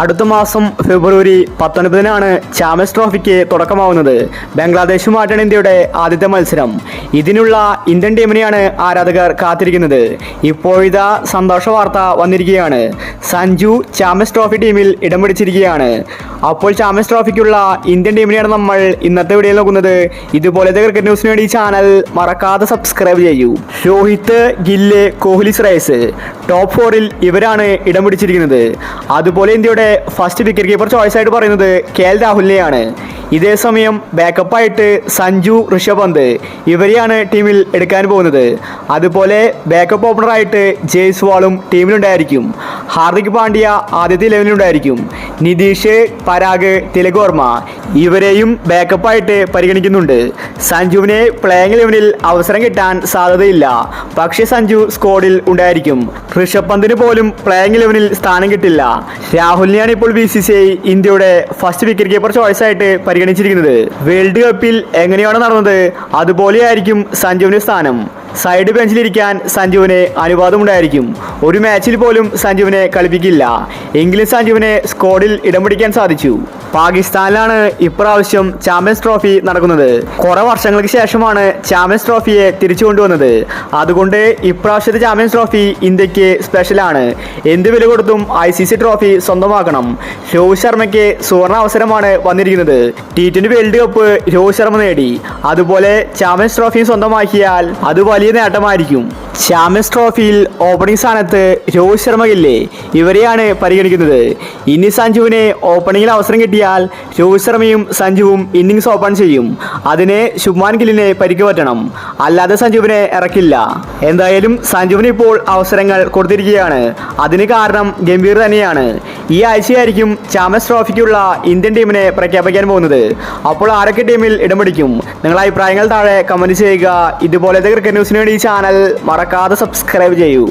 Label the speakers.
Speaker 1: അടുത്ത മാസം ഫെബ്രുവരി 19-നാണ് ചാമ്പ്യൻസ് ട്രോഫിക്ക് തുടക്കമാവുന്നത്. ബംഗ്ലാദേശുമായിട്ടാണ് ഇന്ത്യയുടെ ആദ്യത്തെ മത്സരം. ഇതിനുള്ള ഇന്ത്യൻ ടീമിനെയാണ് ആരാധകർ കാത്തിരിക്കുന്നത്. ഇപ്പോഴിതാ സന്തോഷ വാർത്ത വന്നിരിക്കുകയാണ്. സഞ്ജു ചാമ്പ്യൻസ് ട്രോഫി ടീമിൽ ഇടം പിടിച്ചിരിക്കുകയാണ്. അപ്പോൾ ചാമ്പ്യൻസ് ട്രോഫിക്കുള്ള ഇന്ത്യൻ ടീമിനെയാണ് നമ്മൾ ഇന്നത്തെ വീഡിയോയിൽ നോക്കുന്നത്. ഇതുപോലത്തെ ക്രിക്കറ്റ് ന്യൂസിന് വേണ്ടി ഈ ചാനൽ മറക്കാതെ സബ്സ്ക്രൈബ് ചെയ്യൂ. രോഹിത്, ഗില്ല്, കോഹ്ലി, ശ്രേയസ് ടോപ്പ് 4-ൽ ഇവരാണ് ഇടം പിടിച്ചിരിക്കുന്നത്. അതുപോലെ ഇന്ത്യയുടെ ഫസ്റ്റ് വിക്കറ്റ് കീപ്പർ ചോയ്സ് ആയിട്ട് പറയുന്നത് KL രാഹുലിനെയാണ്. ഇതേ സമയം ബാക്കപ്പായിട്ട് സഞ്ജു, ഋഷഭ് പന്ത് ഇവരെയാണ് ടീമിൽ എടുക്കാൻ പോകുന്നത്. അതുപോലെ ബാക്കപ്പ് ഓപ്പണറായിട്ട് ജയ്സ്വാളും ടീമിലുണ്ടായിരിക്കും. ഹാർദിക് പാണ്ഡ്യ ആദ്യത്തെ 11-ലുണ്ടായിരിക്കും. നിതീഷ്, പരാഗ്, തിലക് വർമ്മ ഇവരെയും ബാക്കപ്പായിട്ട് പരിഗണിക്കുന്നുണ്ട്. സഞ്ജുവിനെ പ്ലേയിങ് 11-ൽ അവസരം കിട്ടാൻ സാധ്യതയില്ല, പക്ഷേ സഞ്ജു സ്ക്വാഡിൽ ഉണ്ടായിരിക്കും. ഋഷഭ് പന്തിന് പോലും പ്ലേയിങ് 11-ൽ സ്ഥാനം കിട്ടില്ല. രാഹുലിനെയാണ് ഇപ്പോൾ BCCI ഇന്ത്യയുടെ ഫസ്റ്റ് വിക്കറ്റ് കീപ്പർ ചോയ്സ് ആയിട്ട് പരിഗണിച്ചിരിക്കുന്നത്. വേൾഡ് കപ്പിൽ എങ്ങനെയാണ് നടന്നത് അതുപോലെയായിരിക്കും സഞ്ജുവിന്റെ സ്ഥാനം. സൈഡ് ബെഞ്ചിലിരിക്കാൻ സഞ്ജുവിന് അനുവാദമുണ്ടായിരിക്കും. ഒരു മാച്ചിൽ പോലും സഞ്ജുവിനെ കളിപ്പിക്കില്ല. എങ്കിലും സഞ്ജുവിനെ സ്ക്വാഡിൽ ഇടം പിടിക്കാൻ സാധിച്ചു. പാകിസ്ഥാനിലാണ് ഇപ്രാവശ്യം ചാമ്പ്യൻസ് ട്രോഫി നടക്കുന്നത്. കുറെ വർഷങ്ങൾക്ക് ശേഷമാണ് ചാമ്പ്യൻസ് ട്രോഫിയെ തിരിച്ചു കൊണ്ടുവന്നത്. അതുകൊണ്ട് ഇപ്രാവശ്യത്തെ ചാമ്പ്യൻസ് ട്രോഫി ഇന്ത്യക്ക് സ്പെഷ്യലാണ്. എന്ത് വില കൊടുത്തും ICC ട്രോഫി സ്വന്തമാക്കണം. രോഹിത് ശർമ്മയ്ക്ക് സുവർണ അവസരമാണ് വന്നിരിക്കുന്നത്. T20 world cup Rohit Sharma നേടി. അതുപോലെ ചാമ്പ്യൻസ് ട്രോഫി സ്വന്തമാക്കിയാൽ അത് വലിയ നേട്ടമായിരിക്കും. ചാമ്പ്യൻസ് ട്രോഫിയിൽ ഓപ്പണിംഗ് സ്ഥാനത്ത് രോഹിത് ശർമ്മ, ഗില്ല് ഇവരെയാണ് പരിഗണിക്കുന്നത്. ഇനി സഞ്ജുവിന് ഓപ്പണിംഗിൽ അവസരം കിട്ടിയാൽ രോഹിത് ശർമ്മയും സഞ്ജുവും ഇന്നിംഗ്സ് ഓപ്പൺ ചെയ്യും. അതിന് ശുഭ്മാൻ ഗില്ലിനെ പരിക്ക് പറ്റണം, അല്ലാതെ സഞ്ജുവിനെ ഇറക്കില്ല. എന്തായാലും സഞ്ജുവിന് ഇപ്പോൾ അവസരങ്ങൾ കൊടുത്തിരിക്കുകയാണ്. അതിന് കാരണം ഗംഭീർ തന്നെയാണ്. ഈ ആഴ്ചയായിരിക്കും ചാമ്പ്യൻസ് ട്രോഫിക്കുള്ള ഇന്ത്യൻ ടീമിനെ പ്രഖ്യാപിക്കാൻ പോകുന്നത്. അപ്പോൾ ആരൊക്കെ ടീമിൽ ഇടം പിടിക്കും? നിങ്ങളുടെ അഭിപ്രായങ്ങൾ താഴെ കമന്റ് ചെയ്യുക. ഇതുപോലത്തെ ക്രിക്കറ്റ് ന്യൂസിന് വേണ്ടി ഈ ചാനൽ മറക്കാതെ സബ്സ്ക്രൈബ് ചെയ്യൂ.